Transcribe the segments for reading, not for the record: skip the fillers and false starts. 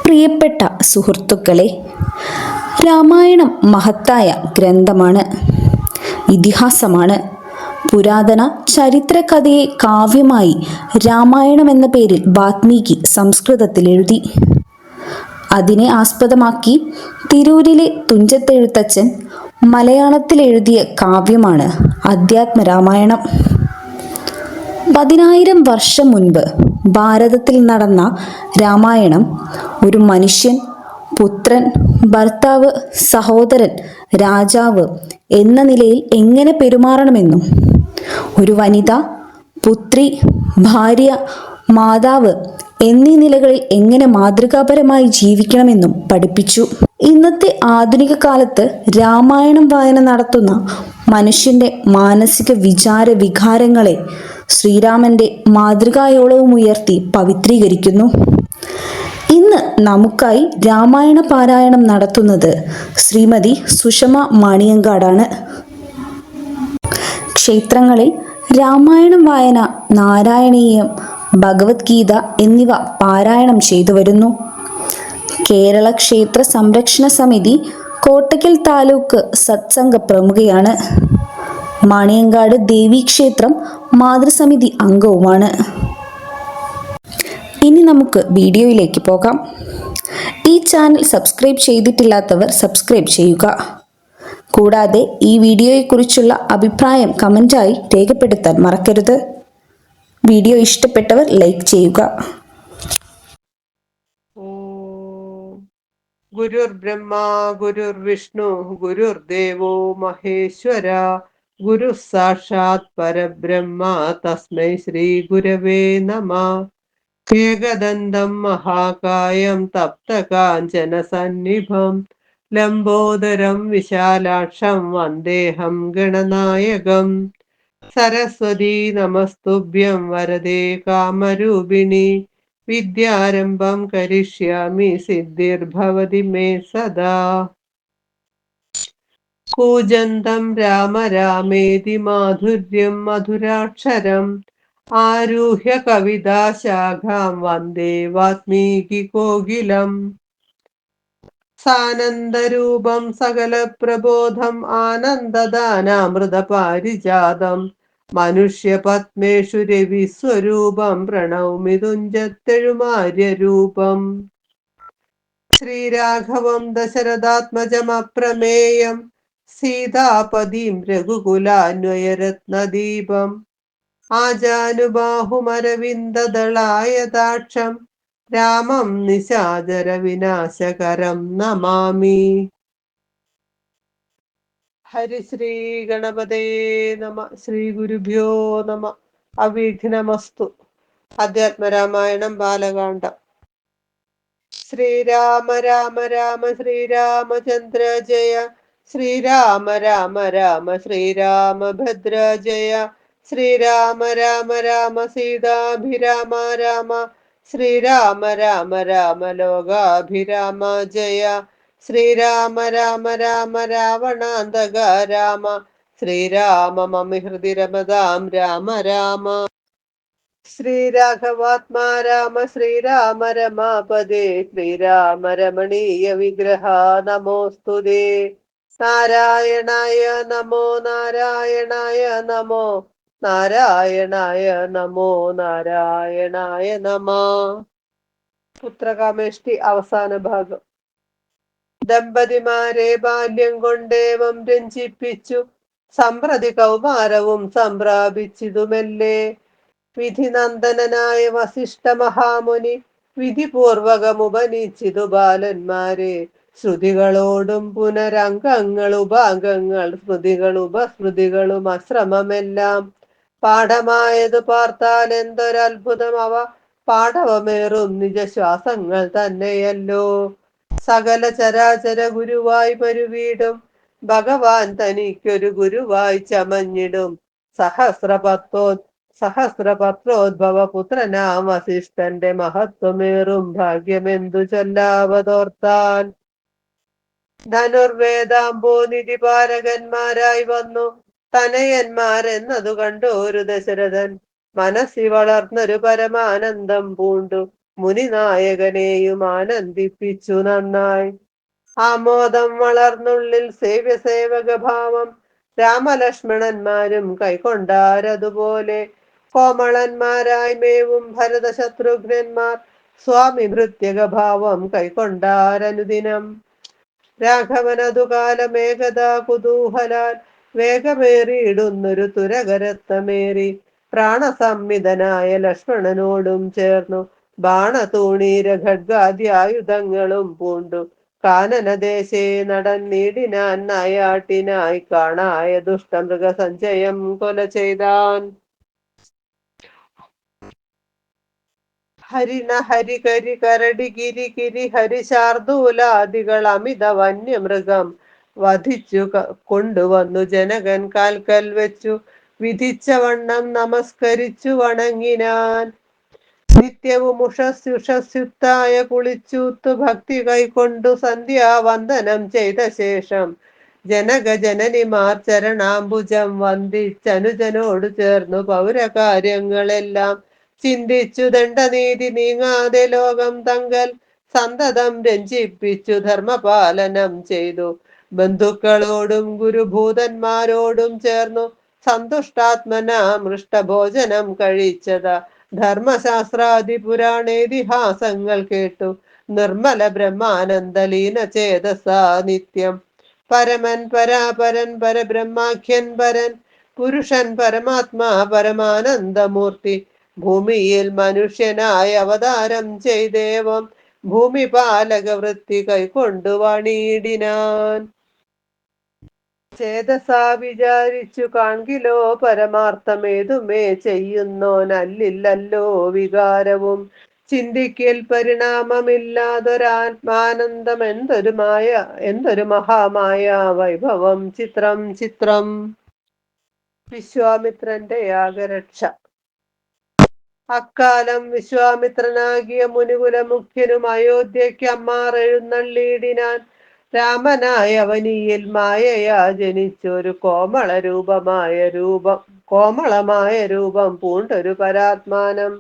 പ്രിയപ്പെട്ട സുഹൃത്തുക്കളെ, രാമായണം മഹത്തായ ഗ്രന്ഥമാണ്, ഇതിഹാസമാണ്. പുരാതന ചരിത്രകഥയെ കാവ്യമായി രാമായണം എന്ന പേരിൽ വാത്മീകി സംസ്കൃതത്തിൽ എഴുതി. അതിനെ ആസ്പദമാക്കി തിരൂരിലെ തുഞ്ചത്തെഴുത്തച്ഛൻ മലയാളത്തിൽ എഴുതിയ കാവ്യമാണ് അധ്യാത്മരാമായണം. 10,000 വർഷം മുൻപ് ഭാരതത്തിൽ നടന്ന രാമായണം ഒരു മനുഷ്യൻ, പുത്രൻ, ഭർത്താവ്, സഹോദരൻ, രാജാവ് എന്ന നിലയിൽ എങ്ങനെ പെരുമാറണമെന്നും ഒരു വനിത, പുത്രി, ഭാര്യ, മാതാവ് എന്നീ നിലകളിൽ എങ്ങനെ മാതൃകാപരമായി ജീവിക്കണമെന്നും പഠിപ്പിച്ചു. ഇന്നത്തെ ആധുനിക കാലത്ത് രാമായണം വായന നടത്തുന്ന മനുഷ്യന്റെ മാനസിക വിചാര വികാരങ്ങളെ ശ്രീരാമന്റെ മാതൃകായോളവും ഉയർത്തി പവിത്രീകരിക്കുന്നു. ഇന്ന് നമുക്കായി രാമായണ പാരായണം നടത്തുന്നത് ശ്രീമതി സുഷമ മാണിയങ്കാടാണ്. ക്ഷേത്രങ്ങളിൽ രാമായണം വായന, നാരായണീയം, ഭഗവത്ഗീത എന്നിവ പാരായണം ചെയ്തു വരുന്നു. കേരള ക്ഷേത്ര സംരക്ഷണ സമിതി കോട്ടക്കൽ താലൂക്ക് സത്സംഗ പ്രമുഖയാണ്. മാണിയങ്കാട് ദേവീക്ഷേത്രം മാതൃസമിതി അംഗവുമാണ്. ഇനി നമുക്ക് വീഡിയോയിലേക്ക് പോകാം. ഈ ചാനൽ സബ്സ്ക്രൈബ് ചെയ്തിട്ടില്ലാത്തവർ സബ്സ്ക്രൈബ് ചെയ്യുക. കൂടാതെ ഈ വീഡിയോയെക്കുറിച്ചുള്ള അഭിപ്രായം കമൻ്റായി രേഖപ്പെടുത്താൻ മറക്കരുത്. വീഡിയോ ഇഷ്ടപ്പെട്ടവർ ലൈക്ക് ചെയ്യുക. ഗുരുർ ബ്രഹ്മ ഗുരുർ വിഷ്ണു ഗുരുർദേവോ മഹേശ്വര ഗുരു സാക്ഷാത് പരബ്രഹ്മ തസ്മൈ ശ്രീ ഗുരവേ നമഃ. ഏകദന്തം മഹാകായം തപ്തകാഞ്ചന സന്നിഭം ലംബോദരം വിശാലാക്ഷം വന്ദേഹം ഗണനായകം. സരസ്വതീ നമസ്തുഭ്യം വരദേ കാമരൂപിണി വിദ്യാരംഭം കരിഷ്യാമി സിദ്ധിർഭവതി മേ സദാ. കൂജന്തം രാമ രാമേതി മാധുര്യം മധുരാക്ഷരം ആരുഹ്യ കവിതാശാഖാം വന്ദേ വാത്മീകി കോകിലം. സാനന്ദരൂപം സകല പ്രബോധം ആനന്ദദാനാമൃത പാരിജാതം മനുഷ്യപത്മേഷു രവിസ്വരൂപം പ്രണൗമി തുഞ്ചത്തെഴുമാര്യരൂപം. ശ്രീരാഘവം ദശരഥാത്മജമപ്രമേയം സീതാപതിം രഘുകുലാന്വയരത്നദീപം ആജാനുബാഹുമരവിന്ദദളായതാക്ഷം രാമം നിശാചര വിനാശകരം നമാമി. ഹരിശ്രീ ഗണപതേ നമ. ശ്രീ ഗുരുഭ്യോ നമ. അവിഘ്നമസ്തു. അധ്യാത്മരാമായണം ബാലകാണ്ഡം. ശ്രീരാമ രാമ രാമ ശ്രീരാമചന്ദ്ര ജയ. ശ്രീരാമ രാമ രാമ ശ്രീരാമഭദ്ര ജയ. ശ്രീരാമ രാമ രാമ സീതാഭിരാമ രാമ. ശ്രീരാമ രാമ രാമ ലോകാഭിരാമ ജയ. ശ്രീരാമ രാമ രാമ രാവണാന്തക രാമ. ശ്രീരാമ മമ ഹൃദി രമതാം രാമ രാമ. ശ്രീരാഘവാത്മാ രാമ ശ്രീരാമ രമാപദേ. ശ്രീരാമ രമണീയ വിഗ്രഹ നമോസ്തുതേ. നാരായണായ നമോ നാരായണായ നമോ നാരായണായ നമോ നാരായണായ നമഃ. പുത്രകാമേഷ്ടി അവസാന ഭാഗം. ദമ്പതിമാരെ ബാല്യം കൊണ്ടേവം രഞ്ജിപ്പിച്ചു സമ്പ്രതി കൗമാരവും സംപ്രാപിച്ചിതുമെല്ലേ. വിധിനന്ദനായ വസിഷ്ഠ മഹാമുനി വിധിപൂർവകമുപനിച്ചിതു ബാലന്മാരെ. ശ്രുതികളോടും പുനരംഗങ്ങൾ ഉപാംഗങ്ങൾ സ്മൃതികൾ ഉപസ്മൃതികളും അശ്രമമെല്ലാം പാഠമായത് പാർത്താൽ എന്തൊരത്ഭുതം. അവ പാഠവമേറും നിജശ്വാസങ്ങൾ തന്നെയല്ലോ. സകല ചരാചര ഗുരുവായി മരുവീടും ഭഗവാൻ തനിക്കൊരു ഗുരുവായി ചമഞ്ഞിടും. സഹസ്രപത്രോദ്ഭവ പുത്രനാം വസിഷ്ഠന്റെ മഹത്വമേറും ഭാഗ്യമെന്തു ചൊല്ലാവതോർത്താൽ. ധനുർവേദാംബോനിധി പാരകന്മാരായി വന്നു തനയന്മാരെന്നതു കണ്ടു ഒരു ദശരഥൻ മനസ്സി വളർന്നൊരു പരമാനന്ദം പൂണ്ടു. മുനിനായകനെയും ആനന്ദിപ്പിച്ചു നന്നായി. ആമോദം വളർന്നുള്ളിൽ സേവകഭാവം രാമലക്ഷ്മണന്മാരും കൈക്കൊണ്ടാരതുപോലെ. കോമളന്മാരായി മേവും ഭരതശത്രുഘ്നന്മാർ സ്വാമി ഭൃത്യകഭാവം കൈക്കൊണ്ടാരനുദിനം. രാഘവനതു കാലമേകഥാ കുതൂഹലാൽ വേഗമേറിയിടുന്നൊരു തുരകരത്നമേറി പ്രാണസംവിധനായ ലക്ഷ്മണനോടും ചേർന്നു ബാണതൂണീര ഖഡ്ഗാദ്യായുധങ്ങളും പൂണ്ടു കാനനദേശേ നടന്നീടിനാൻ നായാട്ടിനായി കാണായ ദുഷ്ടമൃഗസഞ്ചയം കൊല ചെയ്താൻ. ഹരിണ ഹരികരി കരടി ഗിരി കിരി ഹരിശാർദൂലാദികൾ അമിത വന്യമൃഗം വധിച്ചു കൊണ്ടുവന്നു ജനകൻ കാൽക്കൽ വെച്ചു വിധിച്ച വണ്ണം നമസ്കരിച്ചു വണങ്ങിനാൻ. നിത്യവും ഉഷസ്യുത്തായ കുളിച്ചൂത്തു ഭക്തി കൈക്കൊണ്ടു സന്ധ്യാവന്ദനം ചെയ്ത ശേഷം ജനകജനനിമാർ ചരണാംബുജം വന്ദിച്ചനുജനോടു ചേർന്നു പൗരകാര്യങ്ങളെല്ലാം ചിന്തിച്ചു ദണ്ഡനീതി നീങ്ങാതെ ലോകം തങ്കൽ സന്തതം രഞ്ജിപ്പിച്ചു ധർമ്മപാലനം ചെയ്തു ബന്ധുക്കളോടും ഗുരുഭൂതന്മാരോടും ചേർന്നു സന്തുഷ്ടാത്മന മൃഷ്ടഭോജനം കഴിച്ചത ധർമ്മശാസ്ത്രാദി പുരാണേതിഹാസങ്ങൾ കേട്ടു നിർമ്മല ബ്രഹ്മാനന്ദലീന ചേതസ നിത്യം പരമൻ പരാപരൻ പരബ്രഹ്മാഖ്യൻ പരൻ പുരുഷൻ പരമാത്മാ പരമാനന്ദമൂർത്തി ഭൂമിയിൽ മനുഷ്യനായി അവതാരം ചെയ്തേവം ഭൂമിപാലക വൃത്തി കൈക്കൊണ്ടു വാണിയിടിനാൻ. ചേതസാ വിചാരിച്ചു കാൺകിലോ പരമാർത്ഥമേതുമേ ചെയ്യുന്നോനല്ലില്ലല്ലോ വികാരവും ചിന്തിക്കൽ പരിണാമമില്ലാതൊരാത്മാനന്ദം എന്തൊരു മഹാമായ വൈഭവം ചിത്രം ചിത്രം. വിശ്വാമിത്രന്റെ യാഗരക്ഷ. അക്കാലം വിശ്വാമിത്രനാകിയ മുനികുല മുഖ്യനും അയോധ്യയ്ക്ക് അമ്മാർ എഴുന്നള്ളിയിടിനാൻ. രാമനായ അവനിയിൽ മായയാ ജനിച്ചൊരു കോമളമായ രൂപം പൂണ്ടൊരു പരാത്മാനം.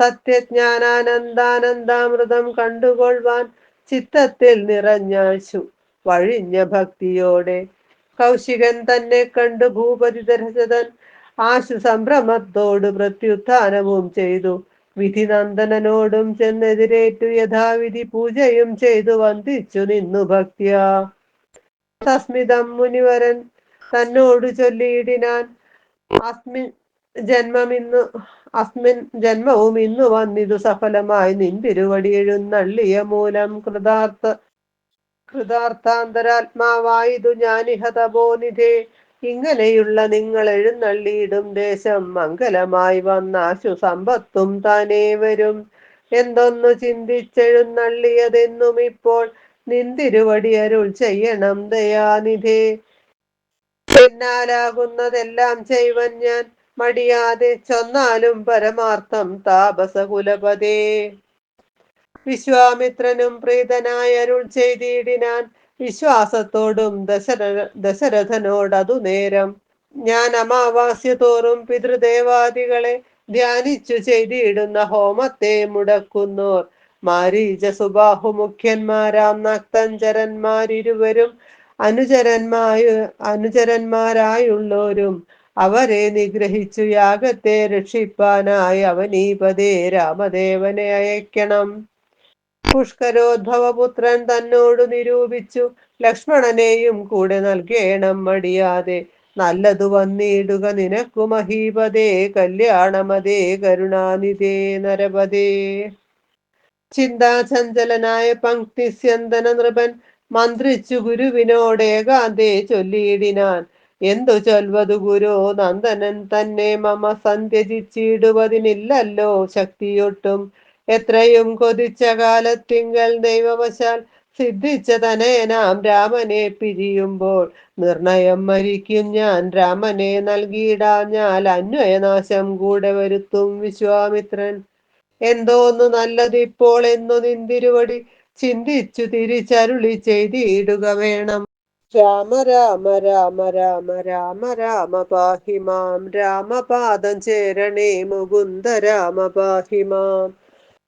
സത്യജ്ഞാനാനന്ദാനന്ദാമൃതം കണ്ടുകൊള്ളുവാൻ ചിത്തത്തിൽ നിറഞ്ഞാശു വഴിഞ്ഞ ഭക്തിയോടെ കൗശികൻ തന്നെ കണ്ടു ഭൂപതി ദശരഥൻ ആശു സംഭ്രമത്തോട് പ്രത്യുത്ഥാനവും ചെയ്തു വിധിനന്ദനോടും ചെന്നെതിരേറ്റു യഥാവിധി പൂജയും ചെയ്തു വന്ദിച്ചു നിന്നു ഭക്തിയാ. തസ്മിതം മുനിവരൻ തന്നോട് ചൊല്ലിയിടിനാൻ, അസ്മിൻ ജന്മവും ഇന്നു വന്നിതു സഫലമായി നിന്തിരുവടി എഴുന്നള്ളിയ മൂലം കൃതാർത്ഥാന്തരാത്മാവായതു ഞാനിഹ തപോനിധേ. ഇങ്ങനെയുള്ള നിങ്ങൾ എഴുന്നള്ളിയിടും ദേശം മംഗലമായി വന്നാശു സമ്പത്തും താനേ വരും എന്തൊന്നു ചിന്തിച്ചെഴുന്നള്ളിയതെന്നും ഇപ്പോൾ നിന്തിരുവടി അരുൾ ചെയ്യണം ദയാനിധേ. എന്നാലാകുന്നതെല്ലാം ചെയ്വൻ ഞാൻ മടിയാതെ ചൊന്നാലും പരമാർത്ഥം താപസകുലപതേ. വിശ്വാമിത്രനും പ്രീതനായ അരുൾ ചെയ്തിടിനാൻ വിശ്വാസത്തോടും ദശരഥനോടതു നേരം. ഞാൻ അമാവാസ്യ തോറും പിതൃദേവാദികളെ ധ്യാനിച്ചു ചെയ്തിടുന്ന ഹോമത്തെ മുടക്കുന്നോർ മാരീച സുബാഹുമുഖ്യന്മാരാം നക്തഞ്ചരന്മാരിരുവരും അനുചരന്മാരായുള്ളോരും അവരെ നിഗ്രഹിച്ചു യാഗത്തെ രക്ഷിപ്പാനായി അവനീപതേ രാമദേവനെ അയക്കണം. പുഷ്കരോദ്ഭവപുത്രൻ തന്നോടു നിരൂപിച്ചു ലക്ഷ്മണനെയും കൂടെ നൽകേണം മടിയാതെ. നല്ലതു വന്നിടുക നിനക്കു മഹീപതേ കല്യാണമതേ കരുണാനിധേ നരപതേ. ചിന്താചഞ്ചലനായ പങ്ക്തിസ്യന്തന നൃപൻ മന്ത്രിച്ചു ഗുരുവിനോടേകാന്തേ ചൊല്ലിയിടിനാൻ, എന്തു ചൊൽവതു ഗുരോ നന്ദനൻ തന്നെ മമ സന്ധ്യജിച്ചിടുവതിനില്ലല്ലോ ശക്തിയൊട്ടും. എത്രയും കൊതിച്ച കാലത്തിങ്കൽ ദൈവവശാൽ സിദ്ധിച്ച തനയനാം രാമനെ പിരിയുമ്പോൾ നിർണയം മരിക്കും ഞാൻ. രാമനെ നൽകിയിടാഞ്ഞാൽ അന്വയനാശം കൂടെ വരുത്തും വിശ്വാമിത്രൻ. എന്തോന്നു നല്ലതിപ്പോൾ എന്നു നിന്തിരുവടി ചിന്തിച്ചു തിരിച്ചരുളി ചെയ്തിടുക വേണം. രാമ രാമ രാമ രാമ രാമ രാമ പാഹി മാം. രാമപാദം ചേരണേ മുകുന്ദ രാമ പാഹി മാം.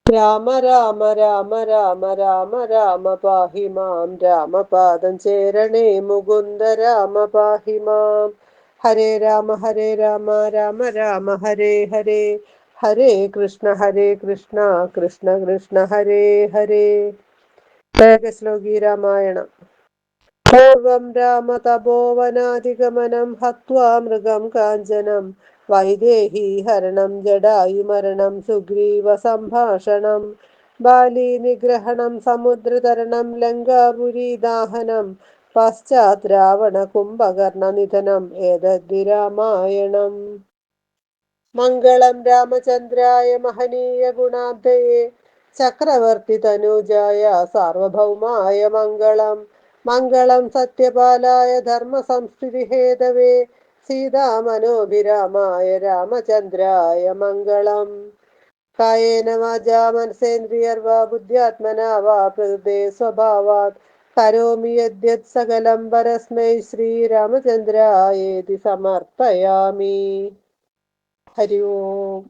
രാമ രാമ രാമ രാമ രാമ രാമ പാഹി മാം രാമപാദം ചേരണേ മുകുന്ദ രാമ പാഹി മാം. ഹരേ രാമ രാമ രാമ ഹരേ ഹരേ, ഹരേ കൃഷ്ണ കൃഷ്ണ കൃഷ്ണ ഹരേ ഹരേ. ശ്ലോകി രാമായണം. പൂർവം രാമ തപോവനാധിഗമനം ഹത്വാ മൃഗം കാഞ്ചനം വൈദേഹി ഹരണം ജടായുമരണം സുഗ്രീവ സംഭാഷണം ബാലി നിഗ്രഹണം സമുദ്രതരണം ലങ്കാപുരി ദാഹനം പശ്ചാത് രാവണ കുംഭകർണ നിധനം ഏതദ്ധി രാമായണം. മംഗളം രാമചന്ദ്രായ മഹനീയ ഗുണാബ്ധയെ ചക്രവർത്തി തനൂജായ സാർവഭൗമായ മംഗളം. മംഗളം സത്യപാലായ ധർമ്മ സംസ്ഥിതി ഹേതവേ സീതാമനോഭിരാമായ രാമചന്ദ്രായ മംഗളം. കായേന വാചാ മനസേന്ദ്രിയർവാ ബുദ്ധ്യാത്മനാ വാ പ്രകൃതേ സ്വഭാവാത് കരോമി യദ്യത് സകലം പരസ്മൈ ശ്രീരാമചന്ദ്രായേതി സമർപ്പയാമി. ഹരി ഓം.